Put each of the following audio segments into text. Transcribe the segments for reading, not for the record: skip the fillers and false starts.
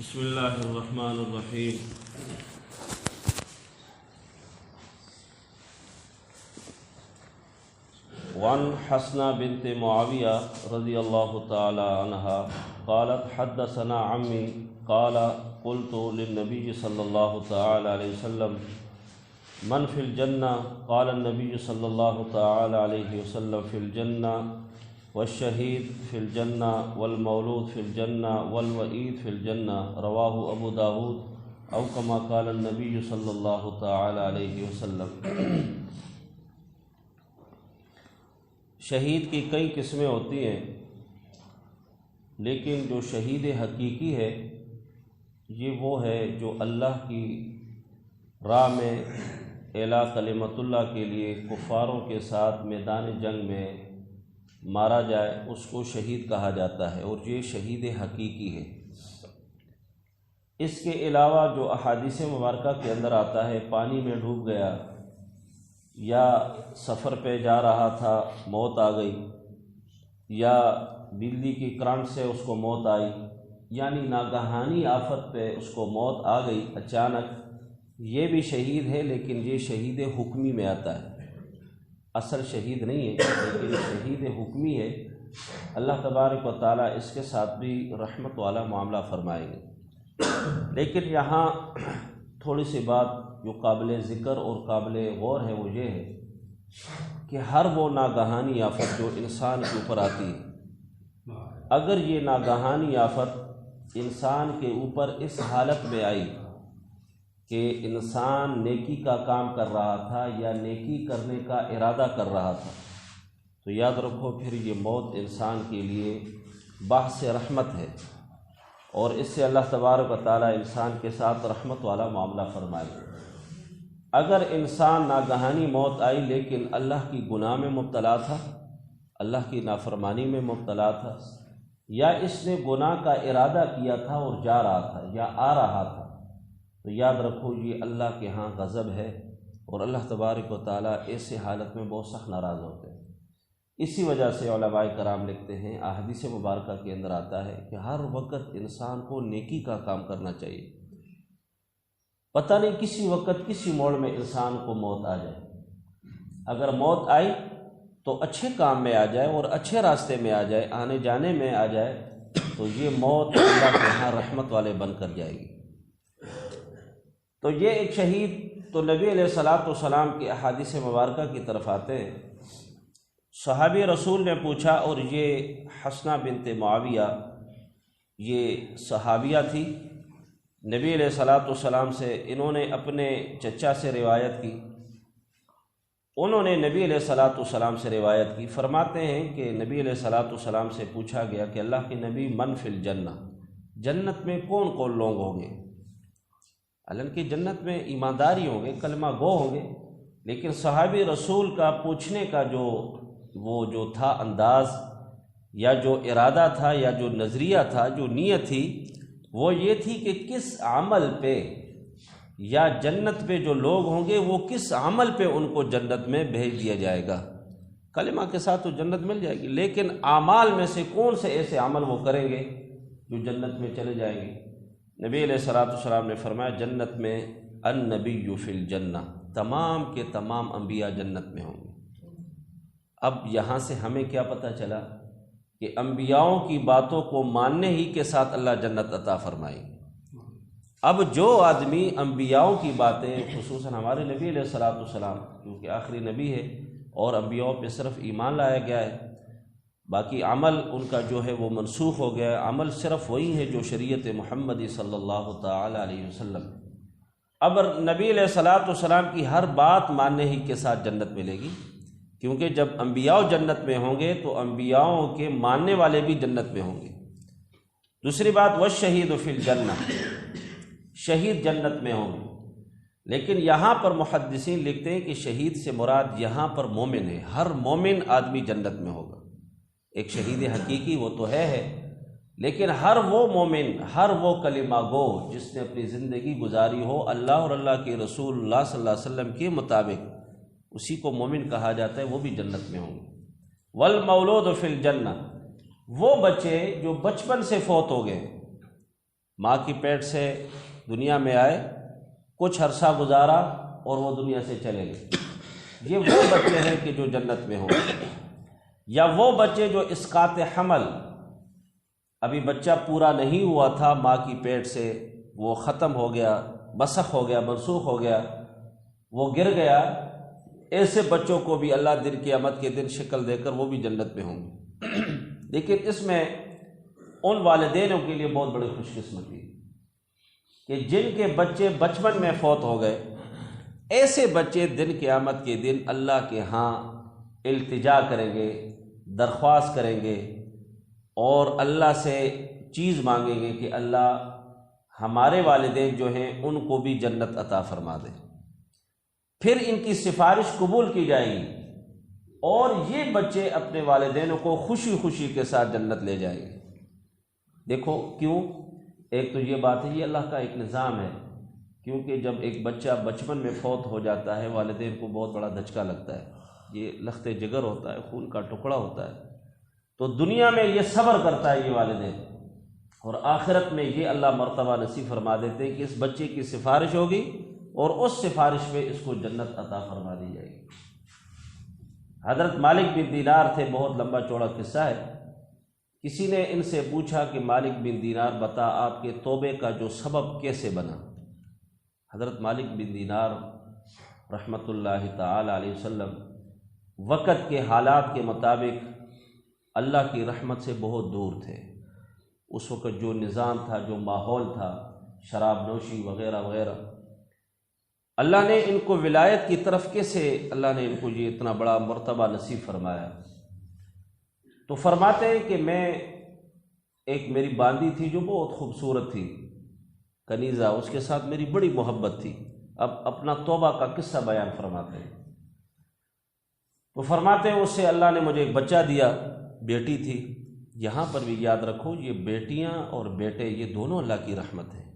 بسم اللہ الرحمن الرحیم۔ وعن حسنہ بنت معاویہ رضی اللہ تعالی عنہا قالت حدثنا عمی قال قلت للنبی صلی اللہ تعالی علیہ وسلم من فی الجنہ قال النبی صلی اللہ تعالی علیہ وسلم فی الجنہ والشہید فی الجنہ والمولود فی الجنہ والوعید فی الجنہ رواہ ابو داود او کما قال النبی صلی اللہ تعالی علیہ وسلم۔ شہید کی کئی قسمیں ہوتی ہیں، لیکن جو شہید حقیقی ہے یہ وہ ہے جو اللہ کی راہ میں اعلیٰ کلمت اللہ کے لیے کفاروں کے ساتھ میدان جنگ میں مارا جائے، اس کو شہید کہا جاتا ہے، اور یہ شہید حقیقی ہے۔ اس کے علاوہ جو احادیث مبارکہ کے اندر آتا ہے، پانی میں ڈوب گیا یا سفر پہ جا رہا تھا موت آ گئی، یا بجلی کی کرنٹ سے اس کو موت آئی، یعنی ناگہانی آفت پہ اس کو موت آ گئی اچانک، یہ بھی شہید ہے، لیکن یہ شہید حکمی میں آتا ہے، اصل شہید نہیں ہے، لیکن شہید حکمی ہے۔ اللہ تبارک و تعالیٰ اس کے ساتھ بھی رحمت والا معاملہ فرمائیں گے۔ لیکن یہاں تھوڑی سی بات جو قابل ذکر اور قابل غور ہے وہ یہ ہے کہ ہر وہ ناگہانی آفت جو انسان کے اوپر آتی ہے، اگر یہ ناگہانی آفت انسان کے اوپر اس حالت میں آئی کہ انسان نیکی کا کام کر رہا تھا یا نیکی کرنے کا ارادہ کر رہا تھا، تو یاد رکھو پھر یہ موت انسان کے لیے باعث رحمت ہے، اور اس سے اللہ تبارک و تعالیٰ انسان کے ساتھ رحمت والا معاملہ فرمائے۔ اگر انسان ناگہانی موت آئی لیکن اللہ کی گناہ میں مبتلا تھا، اللہ کی نافرمانی میں مبتلا تھا، یا اس نے گناہ کا ارادہ کیا تھا اور جا رہا تھا یا آ رہا تھا، تو یاد رکھو یہ اللہ کے ہاں غضب ہے، اور اللہ تبارک و تعالیٰ ایسے حالت میں بہت سخت ناراض ہوتے ہیں۔ اسی وجہ سے علماء کرام لکھتے ہیں، احادیث مبارکہ کے اندر آتا ہے کہ ہر وقت انسان کو نیکی کا کام کرنا چاہیے۔ پتہ نہیں کسی وقت کسی موڑ میں انسان کو موت آ جائے، اگر موت آئی تو اچھے کام میں آ جائے اور اچھے راستے میں آ جائے، آنے جانے میں آ جائے، تو یہ موت اللہ کے ہاں رحمت والے بن کر جائے گی۔ تو یہ ایک شہید تو نبی علیہ الصلوۃ والسلام کی احادیث مبارکہ کی طرف آتے ہیں۔ صحابی رسول نے پوچھا، اور یہ حسنہ بنت معاویہ یہ صحابیہ تھی، نبی علیہ الصلوۃ والسلام سے انہوں نے اپنے چچا سے روایت کی، انہوں نے نبی علیہ الصلوۃ والسلام سے روایت کی۔ فرماتے ہیں کہ نبی علیہ الصلوۃ والسلام سے پوچھا گیا کہ اللہ کے نبی من فی الجنہ، جنت میں کون کون لوگ ہوں گے؟ حالانکہ جنت میں ایمانداری ہوں گے، کلمہ گو ہوں گے، لیکن صحابی رسول کا پوچھنے کا جو تھا انداز، یا جو ارادہ تھا، یا جو نظریہ تھا، جو نیت تھی، وہ یہ تھی کہ کس عمل پہ یا جنت پہ جو لوگ ہوں گے وہ کس عمل پہ ان کو جنت میں بھیج دیا جائے گا۔ کلمہ کے ساتھ تو جنت مل جائے گی، لیکن اعمال میں سے کون سے ایسے عمل وہ کریں گے جو جنت میں چلے جائیں گے؟ نبی علیہ الصلوۃ والسلام نے فرمایا جنت میں النبی فی الجنہ، تمام کے تمام انبیاء جنت میں ہوں گے۔ اب یہاں سے ہمیں کیا پتہ چلا کہ انبیاءوں کی باتوں کو ماننے ہی کے ساتھ اللہ جنت عطا فرمائے گی۔ اب جو آدمی انبیاءوں کی باتیں، خصوصاً ہمارے نبی علیہ الصلوۃ والسلام کیونکہ آخری نبی ہے اور انبیاءوں پہ صرف ایمان لایا گیا ہے، باقی عمل ان کا جو ہے وہ منسوخ ہو گیا ہے، عمل صرف وہی ہے جو شریعت محمدی صلی اللہ تعالی علیہ وسلم۔ اب نبی علیہ الصلوۃ والسلام کی ہر بات ماننے ہی کے ساتھ جنت ملے گی، کیونکہ جب انبیاء جنت میں ہوں گے تو انبیاءوں کے ماننے والے بھی جنت میں ہوں گے۔ دوسری بات والشہید فی الجنہ، شہید جنت میں ہوں گے، لیکن یہاں پر محدثین لکھتے ہیں کہ شہید سے مراد یہاں پر مومن ہے، ہر مومن آدمی جنت میں ہوگا۔ ایک شہید حقیقی وہ تو ہے، لیکن ہر وہ مومن، ہر وہ کلمہ گو جس نے اپنی زندگی گزاری ہو اللہ اور اللہ کے رسول اللہ صلی اللہ علیہ وسلم کے مطابق، اسی کو مومن کہا جاتا ہے، وہ بھی جنت میں ہوں گے۔ والمولود فی الجنہ، وہ بچے جو بچپن سے فوت ہو گئے، ماں کی پیٹ سے دنیا میں آئے، کچھ عرصہ گزارا اور وہ دنیا سے چلے گئے، یہ وہ بچے ہیں کہ جو جنت میں ہوں گے۔ یا وہ بچے جو اسقاط حمل، ابھی بچہ پورا نہیں ہوا تھا ماں کی پیٹ سے، وہ ختم ہو گیا، مسخ ہو گیا، منسوخ ہو گیا، وہ گر گیا، ایسے بچوں کو بھی اللہ دن قیامت کے دن شکل دے کر وہ بھی جنت میں ہوں گے۔ لیکن اس میں ان والدینوں کے لیے بہت بڑی خوش قسمتی ہے کہ جن کے بچے بچپن میں فوت ہو گئے، ایسے بچے دن قیامت کے دن اللہ کے ہاں التجا کریں گے، درخواست کریں گے اور اللہ سے چیز مانگیں گے کہ اللہ ہمارے والدین جو ہیں ان کو بھی جنت عطا فرما دے۔ پھر ان کی سفارش قبول کی جائے گی اور یہ بچے اپنے والدینوں کو خوشی خوشی کے ساتھ جنت لے جائیں گے۔ دیکھو کیوں؟ ایک تو یہ بات ہے، یہ اللہ کا ایک نظام ہے، کیونکہ جب ایک بچہ بچپن میں فوت ہو جاتا ہے والدین کو بہت بڑا دھچکا لگتا ہے، یہ لخت جگر ہوتا ہے، خون کا ٹکڑا ہوتا ہے، تو دنیا میں یہ صبر کرتا ہے یہ والدین، اور آخرت میں یہ اللہ مرتبہ نصیب فرما دیتے ہیں کہ اس بچے کی سفارش ہوگی اور اس سفارش پہ اس کو جنت عطا فرما دی جائے گی۔ حضرت مالک بن دینار تھے، بہت لمبا چوڑا قصہ ہے۔ کسی نے ان سے پوچھا کہ مالک بن دینار بتا آپ کے توبے کا جو سبب کیسے بنا؟ حضرت مالک بن دینار رحمۃ اللہ تعالی علیہ وسلم وقت کے حالات کے مطابق اللہ کی رحمت سے بہت دور تھے۔ اس وقت جو نظام تھا، جو ماحول تھا، شراب نوشی وغیرہ وغیرہ، اللہ نے ان کو ولایت کی طرف کیسے اللہ نے ان کو یہ اتنا بڑا مرتبہ نصیب فرمایا؟ تو فرماتے ہیں کہ میں ایک میری باندی تھی جو بہت خوبصورت تھی، کنیزہ، اس کے ساتھ میری بڑی محبت تھی۔ اب اپنا توبہ کا قصہ بیان فرماتے ہیں، تو فرماتے ہیں اس سے اللہ نے مجھے ایک بچہ دیا، بیٹی تھی۔ یہاں پر بھی یاد رکھو یہ بیٹیاں اور بیٹے یہ دونوں اللہ کی رحمت ہیں۔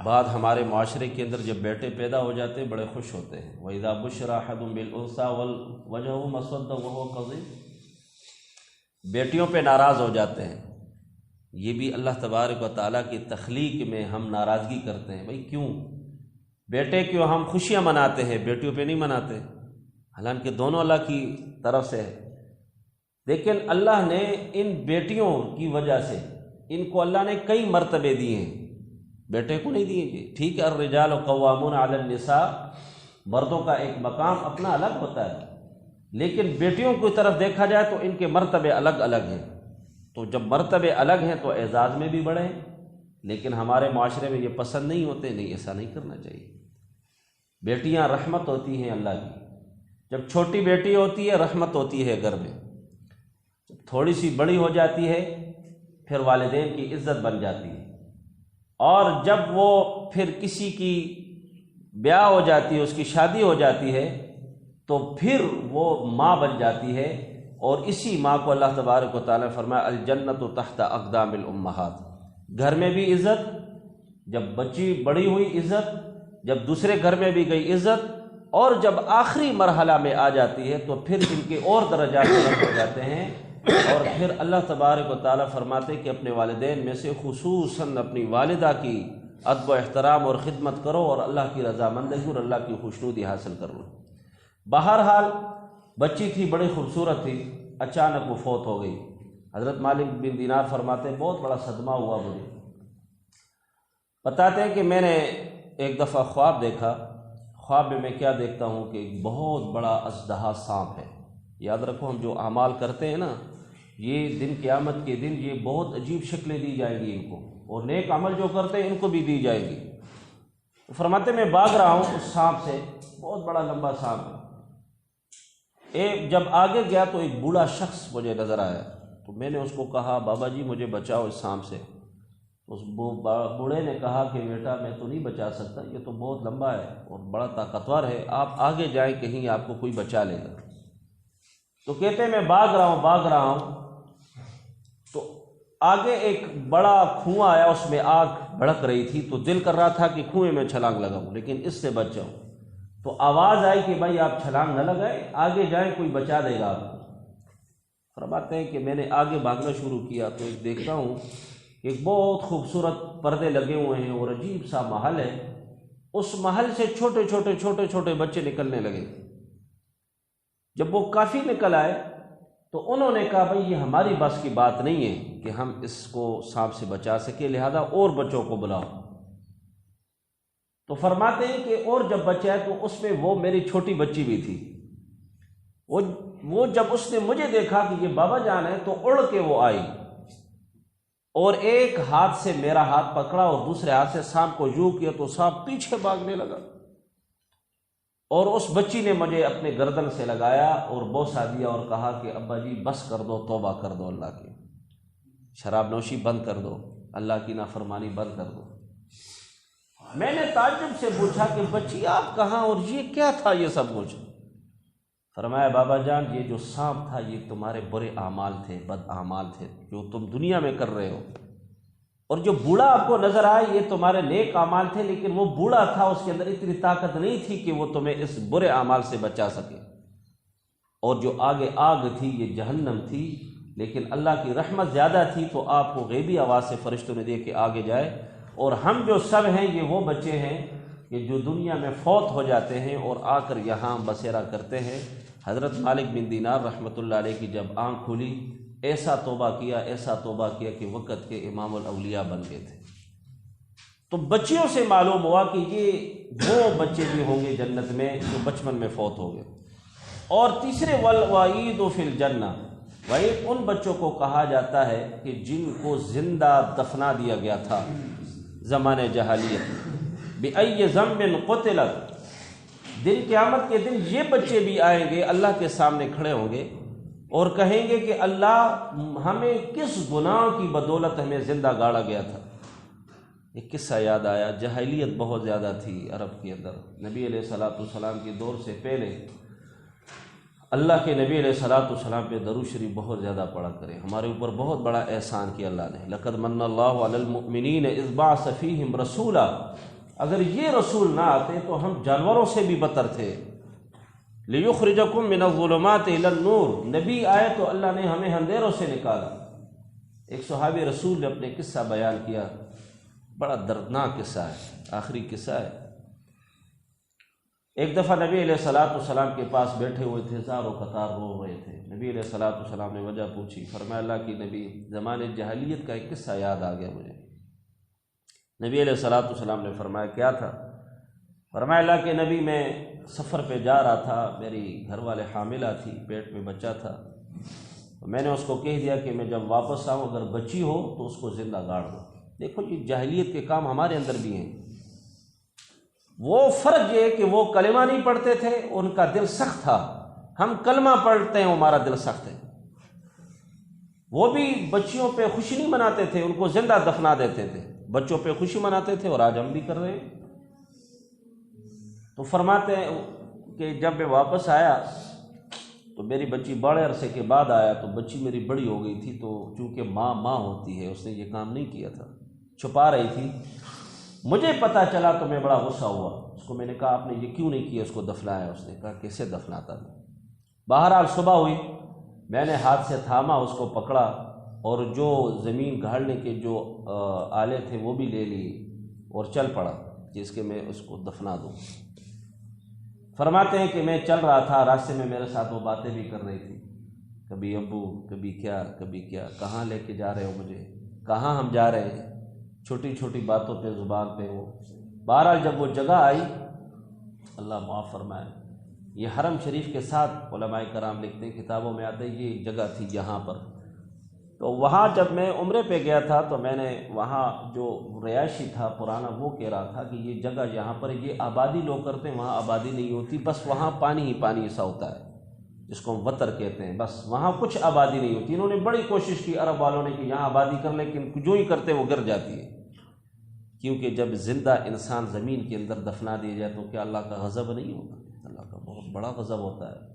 بعد ہمارے معاشرے کے اندر جب بیٹے پیدا ہو جاتے ہیں بڑے خوش ہوتے ہیں، وَإِذَا بُشِّرَ أَحَدٌ بِالْأُنثَىٰ وَوَجْهُهُ مُسْوَدٌّ وَهُوَ كَظِيمٌ، بیٹیوں پہ ناراض ہو جاتے ہیں۔ یہ بھی اللہ تبارک و تعالیٰ کی تخلیق میں ہم ناراضگی کرتے ہیں، بھئی کیوں؟ بیٹے کیوں ہم خوشیاں مناتے ہیں، بیٹیوں پہ نہیں مناتے، حالانکہ دونوں اللہ کی طرف سے ہے۔ لیکن اللہ نے ان بیٹیوں کی وجہ سے ان کو اللہ نے کئی مرتبے دیے ہیں، بیٹے کو نہیں دیے جی۔ ٹھیک ہے، الرجال قوامون علی النساء، مردوں کا ایک مقام اپنا الگ ہوتا ہے، لیکن بیٹیوں کی طرف دیکھا جائے تو ان کے مرتبے الگ الگ ہیں۔ تو جب مرتبے الگ ہیں تو اعزاز میں بھی بڑے ہیں، لیکن ہمارے معاشرے میں یہ پسند نہیں ہوتے، نہیں ایسا نہیں کرنا چاہیے۔ بیٹیاں رحمت ہوتی ہیں اللہ کی، جب چھوٹی بیٹی ہوتی ہے رحمت ہوتی ہے گھر میں، جب تھوڑی سی بڑی ہو جاتی ہے پھر والدین کی عزت بن جاتی ہے، اور جب وہ پھر کسی کی بیاہ ہو جاتی ہے، اس کی شادی ہو جاتی ہے، تو پھر وہ ماں بن جاتی ہے، اور اسی ماں کو اللہ تبارک و تعالیٰ فرمایا الجنت تحت اقدام الامہات، گھر میں بھی عزت، جب بچی بڑی ہوئی عزت، جب دوسرے گھر میں بھی گئی عزت، اور جب آخری مرحلہ میں آ جاتی ہے تو پھر ان کے اور درجات بلند ہو جاتے ہیں، اور پھر اللہ تبارک و تعالیٰ فرماتے کہ اپنے والدین میں سے خصوصاً اپنی والدہ کی ادب و احترام اور خدمت کرو اور اللہ کی رضامندی اور اللہ کی خوشنودی حاصل کرو۔ بہرحال بچی تھی، بڑی خوبصورت تھی، اچانک وہ فوت ہو گئی۔ حضرت مالک بن دینار فرماتے بہت بڑا صدمہ ہوا مجھے۔ بتاتے ہیں کہ میں نے ایک دفعہ خواب دیکھا، خواب میں کیا دیکھتا ہوں کہ ایک بہت بڑا اژدہا سانپ ہے۔ یاد رکھو ہم جو اعمال کرتے ہیں نا، یہ دن قیامت کے دن یہ بہت عجیب شکلیں دی جائیں گی ان کو، اور نیک عمل جو کرتے ہیں ان کو بھی دی جائیں گی۔ فرماتے میں بھاگ رہا ہوں اس سانپ سے، بہت بڑا لمبا سانپ ہے۔ جب آگے گیا تو ایک بوڑھا شخص مجھے نظر آیا، تو میں نے اس کو کہا بابا جی مجھے بچاؤ اس سانپ سے۔ اس بوڑھے نے کہا کہ بیٹا میں تو نہیں بچا سکتا، یہ تو بہت لمبا ہے اور بڑا طاقتور ہے، آپ آگے جائیں کہیں آپ کو کوئی بچا لے گا۔ تو کہتے میں بھاگ رہا ہوں تو آگے ایک بڑا کنواں آیا، اس میں آگ بھڑک رہی تھی، تو دل کر رہا تھا کہ کنویں میں چھلانگ لگاؤں لیکن اس سے بچ جاؤں۔ تو آواز آئی کہ بھائی آپ چھلانگ نہ لگائیں، آگے جائیں کوئی بچا دے گا آپ کو۔ فرماتے ہیں کہ میں نے آگے بھاگنا شروع کیا تو ایک دیکھتا ہوں کہ کہ ایک بہت خوبصورت پردے لگے ہوئے ہیں اور عجیب سا محل ہے، اس محل سے چھوٹے چھوٹے بچے نکلنے لگے۔ جب وہ کافی نکل آئے تو انہوں نے کہا بھئی یہ ہماری بس کی بات نہیں ہے کہ ہم اس کو سانپ سے بچا سکے، لہذا اور بچوں کو بلاؤ۔ تو فرماتے ہیں کہ اور جب بچے آئے تو اس میں وہ میری چھوٹی بچی بھی تھی۔ وہ جب اس نے مجھے دیکھا کہ یہ بابا جان ہے تو اڑ کے وہ آئی اور ایک ہاتھ سے میرا ہاتھ پکڑا اور دوسرے ہاتھ سے سانپ کو یوں کیا تو سانپ پیچھے بھاگنے لگا، اور اس بچی نے مجھے اپنے گردن سے لگایا اور بوسہ دیا اور کہا کہ ابا جی بس کر دو، توبہ کر دو، اللہ کی شراب نوشی بند کر دو، اللہ کی نافرمانی بند کر دو۔ میں نے تعجب سے پوچھا کہ بچی آپ کہاں اور یہ کیا تھا یہ سب کچھ؟ فرمایا بابا جان یہ جو سانپ تھا یہ تمہارے برے اعمال تھے، بد اعمال تھے جو تم دنیا میں کر رہے ہو، اور جو بوڑھا آپ کو نظر آئے یہ تمہارے نیک اعمال تھے، لیکن وہ بوڑھا تھا اس کے اندر اتنی طاقت نہیں تھی کہ وہ تمہیں اس برے اعمال سے بچا سکے، اور جو آگے آگ تھی یہ جہنم تھی، لیکن اللہ کی رحمت زیادہ تھی تو آپ کو غیبی آواز سے فرشتوں نے دیا کہ آگے جائے، اور ہم جو سب ہیں یہ وہ بچے ہیں کہ جو دنیا میں فوت ہو جاتے ہیں اور آ کر یہاں بسیرا کرتے ہیں۔ حضرت مالک بن دینار رحمۃ اللہ علیہ کی جب آنکھ کھلی ایسا توبہ کیا کہ وقت کے امام الاولیاء بن گئے تھے۔ تو بچیوں سے معلوم ہوا کہ یہ وہ بچے بھی ہوں گے جنت میں جو بچپن میں فوت ہو گئے۔ اور تیسرے والوعید فی الجنہ، وعید ان بچوں کو کہا جاتا ہے کہ جن کو زندہ دفنا دیا گیا تھا زمانے جاہلیت، بأی ذنب قتلت، دن قیامت کے دن یہ بچے بھی آئیں گے اللہ کے سامنے کھڑے ہوں گے اور کہیں گے کہ اللہ ہمیں کس گناہ کی بدولت ہمیں زندہ گاڑا گیا تھا۔ ایک قصہ یاد آیا، جاہلیت بہت زیادہ تھی عرب کے اندر، نبی علیہ الصلوۃ والسلام کے دور سے پہلے اللہ کے نبی علیہ الصلوۃ والسلام پہ درود شریف بہت زیادہ پڑھا کریں، ہمارے اوپر بہت بڑا احسان کیا اللہ نے۔ لقد من اللہ علی المؤمنین اذ بعث فیہم رسولا، اگر یہ رسول نہ آتے تو ہم جانوروں سے بھی بدتر تھے۔ لِيُخْرِجَكُم مِّنَ الظُّلُمَاتِ إِلَى النُّورِ، نبی آئے تو اللہ نے ہمیں اندھیروں سے نکالا۔ ایک صحابی رسول نے اپنے قصہ بیان کیا، بڑا دردناک قصہ ہے، آخری قصہ ہے۔ ایک دفعہ نبی علیہ الصلوۃ والسلام کے پاس بیٹھے ہوئے تھے، زار و قطار رو رہے تھے۔ نبی علیہ الصلوۃ والسلام نے وجہ پوچھی، فرمایا اللہ کی نبی زمانے جاہلیت کا ایک قصہ یاد آ گیا مجھے۔ نبی علیہ الصلوۃ والسلام نے فرمایا کیا تھا؟ فرمایا اللہ کے نبی میں سفر پہ جا رہا تھا، میری گھر والے حاملہ تھی، پیٹ میں بچہ تھا، تو میں نے اس کو کہہ دیا کہ میں جب واپس آؤں اگر بچی ہو تو اس کو زندہ گاڑ دو۔ دیکھو یہ جاہلیت کے کام ہمارے اندر بھی ہیں۔ وہ فرق یہ کہ وہ کلمہ نہیں پڑھتے تھے، ان کا دل سخت تھا، ہم کلمہ پڑھتے ہیں ہمارا دل سخت ہے۔ وہ بھی بچیوں پہ خوشی نہیں مناتے تھے، ان کو زندہ دفنا دیتے تھے، بچوں پہ خوشی مناتے تھے، اور آج ہم بھی کر رہے ہیں۔ تو فرماتے ہیں کہ جب میں واپس آیا تو میری بچی بڑے عرصے کے بعد آیا تو بچی میری بڑی ہو گئی تھی، تو چونکہ ماں ہوتی ہے، اس نے یہ کام نہیں کیا تھا، چھپا رہی تھی۔ مجھے پتہ چلا تو میں بڑا غصہ ہوا، اس کو میں نے کہا آپ نے یہ کیوں نہیں کیا، اس کو دفنایا؟ اس نے کہا کیسے دفناتا میں؟ بہرحال صبح ہوئی، میں نے ہاتھ سے تھاما، اس کو پکڑا اور جو زمین گھاڑنے کے جو آلے تھے وہ بھی لے لیے اور چل پڑا جس کے میں اس کو دفنا دوں۔ فرماتے ہیں کہ میں چل رہا تھا، راستے میں میرے ساتھ وہ باتیں بھی کر رہی تھی، کبھی ابو، کبھی کیا، کہاں لے کے جا رہے ہو مجھے، کہاں ہم جا رہے ہیں، چھوٹی چھوٹی باتوں پہ زبان پہ وہ۔ بہرحال جب وہ جگہ آئی، اللہ معاف فرمائے، یہ حرم شریف کے ساتھ علماء کرام لکھتے ہیں، کتابوں میں آتے ہیں یہ جگہ تھی یہاں پر۔ تو وہاں جب میں عمرے پہ گیا تھا تو میں نے وہاں جو رہائشی تھا پرانا وہ کہہ رہا تھا کہ یہ جگہ یہاں پر یہ آبادی لوگ کرتے ہیں، وہاں آبادی نہیں ہوتی، بس وہاں پانی ہی پانی ایسا ہوتا ہے جس کو ہم وتر کہتے ہیں، بس وہاں کچھ آبادی نہیں ہوتی۔ انہوں نے بڑی کوشش کی عرب والوں نے کہ یہاں آبادی کر، لیکن جو ہی کرتے وہ گر جاتی ہے، کیونکہ جب زندہ انسان زمین کے اندر دفنا دیا جائے تو کیا اللہ کا غضب نہیں ہوتا؟ اللہ کا بہت بڑا غضب ہوتا ہے۔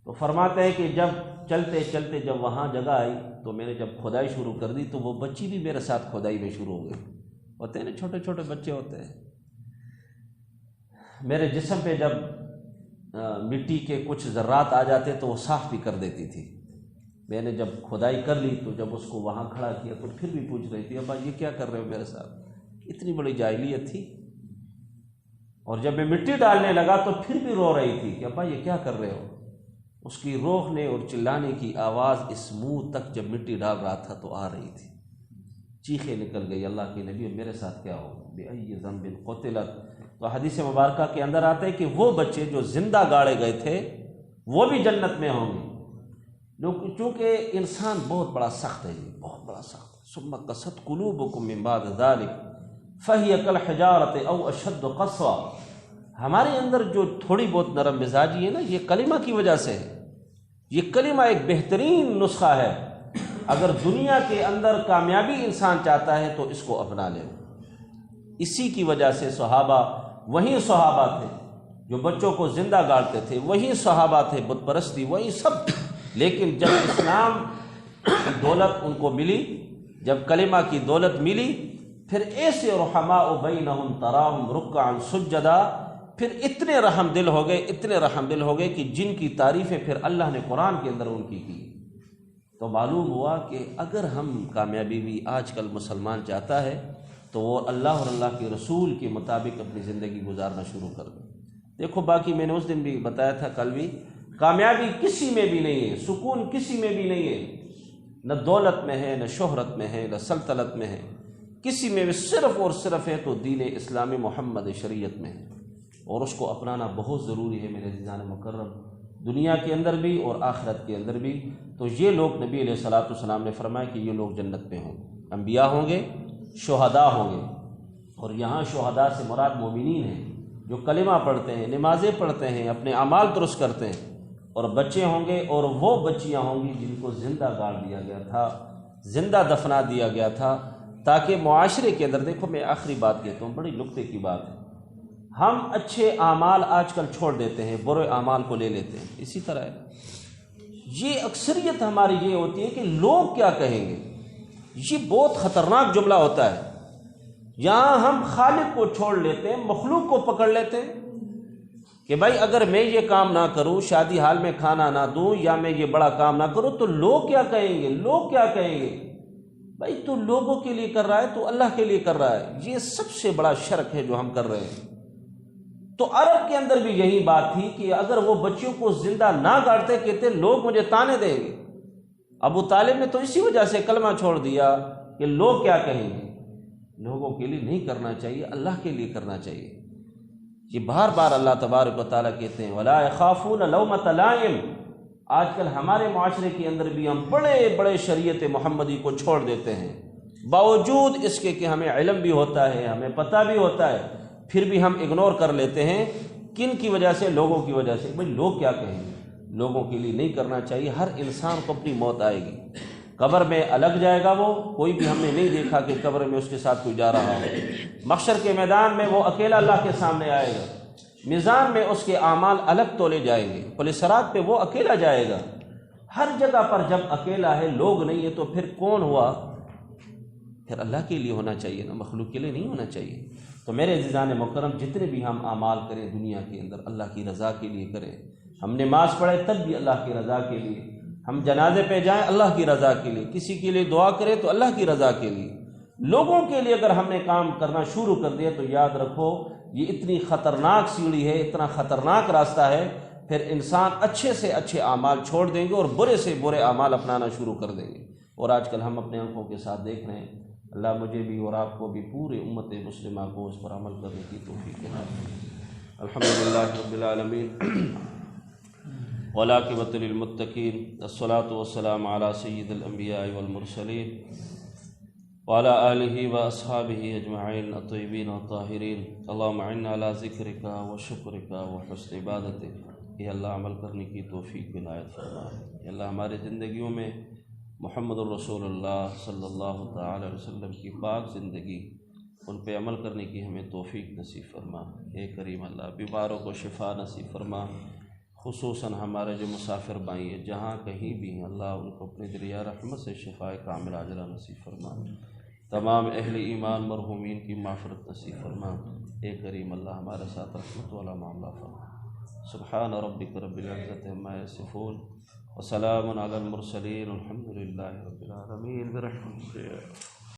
تو فرماتے ہیں کہ جب چلتے چلتے جب وہاں جگہ آئی تو میں نے جب کھدائی شروع کر دی تو وہ بچی بھی میرے ساتھ کھدائی میں شروع ہو گئی۔ ہوتے ہیں نا چھوٹے چھوٹے بچے ہوتے ہیں۔ میرے جسم پہ جب مٹی کے کچھ ذرات آ جاتے تو وہ صاف بھی کر دیتی تھی۔ میں نے جب کھدائی کر لی تو جب اس کو وہاں کھڑا کیا تو پھر بھی پوچھ رہی تھی ابا یہ کیا کر رہے ہو میرے ساتھ، اتنی بڑی جاہلیت تھی۔ اور جب میں مٹی ڈالنے لگا تو پھر بھی رو رہی تھی کہ ابا یہ کیا کر رہے ہو۔ اس کی رونے اور چلانے کی آواز اس منہ تک جب مٹی ڈال رہا تھا تو آ رہی تھی، چیخیں نکل گئی، اللہ کے نبی میرے ساتھ کیا ہو، بِأَيِّ ذَنبٍ قُتِلَتْ۔ تو حدیث مبارکہ کے اندر آتا ہے کہ وہ بچے جو زندہ گاڑے گئے تھے وہ بھی جنت میں ہوں گے، چونکہ انسان بہت بڑا سخت ہے، بہت بڑا سخت ہے۔ ثُمَّ قَسَتْ قُلُوبُكُم مِّن بَعْدِ ذَلِكَ فَهِيَ كَالْحِجَارَةِ أَوْ أَشَدُّ قَسْوَةً۔ ہمارے اندر جو تھوڑی بہت نرم مزاجی ہے نا، یہ کلمہ کی وجہ سے ہے۔ یہ کلمہ ایک بہترین نسخہ ہے، اگر دنیا کے اندر کامیابی انسان چاہتا ہے تو اس کو اپنا لے۔ اسی کی وجہ سے صحابہ، وہی صحابہ تھے جو بچوں کو زندہ گاڑتے تھے، وہی صحابہ تھے بت پرستی، وہی سب، لیکن جب اسلام کی دولت ان کو ملی، جب کلمہ کی دولت ملی، پھر ایسے رحماء بینہم تراہم رکعا سجدا، پھر اتنے رحم دل ہو گئے، اتنے رحم دل ہو گئے کہ جن کی تعریفیں پھر اللہ نے قرآن کے اندر ان کی۔ تو معلوم ہوا کہ اگر ہم کامیابی بھی آج کل مسلمان چاہتا ہے تو وہ اللہ اور اللہ کے رسول کے مطابق اپنی زندگی گزارنا شروع کر دیں۔ دیکھو باقی میں نے اس دن بھی بتایا تھا، کل بھی، کامیابی کسی میں بھی نہیں ہے، سکون کسی میں بھی نہیں ہے، نہ دولت میں ہے، نہ شہرت میں ہے، نہ سلطنت میں ہے، کسی میں بھی صرف اور صرف ہے تو دین اسلامی محمد شریعت میں ہے، اور اس کو اپنانا بہت ضروری ہے میرے عزیزان مکرم، دنیا کے اندر بھی اور آخرت کے اندر بھی۔ تو یہ لوگ، نبی علیہ الصلوۃ والسلام نے فرمایا کہ یہ لوگ جنت میں ہوں گے، انبیاء ہوں گے، شہداء ہوں گے، اور یہاں شہداء سے مراد مومنین ہیں جو کلمہ پڑھتے ہیں، نمازیں پڑھتے ہیں، اپنے اعمال درست کرتے ہیں، اور بچے ہوں گے، اور وہ بچیاں ہوں گی جن کو زندہ گاڑ دیا گیا تھا، زندہ دفنا دیا گیا تھا، تاکہ معاشرے کے اندر، دیکھو میں آخری بات کہتا ہوں، بڑی نکتے کی بات ہے، ہم اچھے اعمال آج کل چھوڑ دیتے ہیں، برے اعمال کو لے لیتے ہیں، اسی طرح ہے، یہ اکثریت ہماری یہ ہوتی ہے کہ لوگ کیا کہیں گے، یہ بہت خطرناک جملہ ہوتا ہے۔ یہاں ہم خالق کو چھوڑ لیتے ہیں، مخلوق کو پکڑ لیتے ہیں کہ بھائی اگر میں یہ کام نہ کروں، شادی حال میں کھانا نہ دوں، یا میں یہ بڑا کام نہ کروں تو لوگ کیا کہیں گے، لوگ کیا کہیں گے۔ بھائی تو لوگوں کے لیے کر رہا ہے تو اللہ کے لیے کر رہا ہے، یہ سب سے بڑا شرک ہے جو ہم کر رہے ہیں۔ تو عرب کے اندر بھی یہی بات تھی کہ اگر وہ بچوں کو زندہ نہ گاڑتے، کہتے لوگ مجھے تانے دیں گے۔ ابو طالب نے تو اسی وجہ سے کلمہ چھوڑ دیا کہ لوگ کیا کہیں گے۔ لوگوں کے لیے نہیں کرنا چاہیے، اللہ کے لیے کرنا چاہیے۔ یہ بار بار اللہ تبارک و تعالیٰ کہتے ہیں وَلَا يَخَافُونَ لَوْمَةَ لَائِمٍ۔ آج کل ہمارے معاشرے کے اندر بھی ہم بڑے بڑے شریعت محمدی کو چھوڑ دیتے ہیں، باوجود اس کے کہ ہمیں علم بھی ہوتا ہے، ہمیں پتہ بھی ہوتا ہے، پھر بھی ہم اگنور کر لیتے ہیں۔ کن کی وجہ سے؟ لوگوں کی وجہ سے۔ بھئی لوگ کیا کہیں گے، لوگوں کے لیے نہیں کرنا چاہیے۔ ہر انسان کو اپنی موت آئے گی، قبر میں الگ جائے گا، وہ کوئی بھی ہم نے نہیں دیکھا کہ قبر میں اس کے ساتھ کوئی جا رہا ہو۔ محشر کے میدان میں وہ اکیلا اللہ کے سامنے آئے گا، میزان میں اس کے اعمال الگ تولے جائیں گے، پل صراط پہ وہ اکیلا جائے گا۔ ہر جگہ پر جب اکیلا ہے، لوگ نہیں ہے، تو پھر کون ہوا؟ پھر اللہ کے لیے ہونا چاہیے نا، مخلوق کے لیے نہیں ہونا چاہیے۔ تو میرے عزیزان مکرم، جتنے بھی ہم اعمال کریں دنیا کے اندر، اللہ کی رضا کے لیے کریں۔ ہم نماز پڑھیں تب بھی اللہ کی رضا کے لیے، ہم جنازے پہ جائیں اللہ کی رضا کے لیے، کسی کے لیے دعا کریں تو اللہ کی رضا کے لیے۔ لوگوں کے لیے اگر ہم نے کام کرنا شروع کر دیا تو یاد رکھو یہ اتنی خطرناک سیڑھی ہے، اتنا خطرناک راستہ ہے، پھر انسان اچھے سے اچھے اعمال چھوڑ دیں گے اور برے سے برے اعمال اپنانا شروع کر دیں گے۔ اور آج کل ہم اپنے آنکھوں کے ساتھ دیکھ رہے ہیں۔ اللہ مجھے بھی اور آپ کو بھی، پورے امت مسلمہ کو اس پر عمل کرنے کی توفیق عطا فرمائے۔ الحمدللہ رب العالمین والعاقبۃ للمتقین، والصلاۃ والسلام علی سید الانبیاء والمرسلین وعلی آلہ واصحابہ اجمعین الطیبین الطاہرین۔ اللہم اعنا علی ذکرک وشکرک وحسن عبادتک۔ اے اللہ عمل کرنے کی توفیق عنایت فرما۔ اے اللہ ہمارے زندگیوں میں محمد الرسول اللہ صلی اللہ تعالی علیہ وسلم کی پاک زندگی، ان پہ عمل کرنے کی ہمیں توفیق نصیب فرما۔ اے کریم اللہ بیماروں کو شفا نصیب فرما، خصوصاً ہمارے جو مسافر بھائی ہیں جہاں کہیں بھی ہیں، اللہ ان کو اپنے دریا رحمت سے شفا کامل عاجلہ نصیب فرما۔ تمام اہل ایمان مرحومین کی مغفرت نصیب فرما۔ اے کریم اللہ ہمارے ساتھ رحمت والا معاملہ فرما۔ سبحان ربک رب العزت عما یصفون وسلام علی المرسلین والحمد للہ رب العالمین برحمتہ۔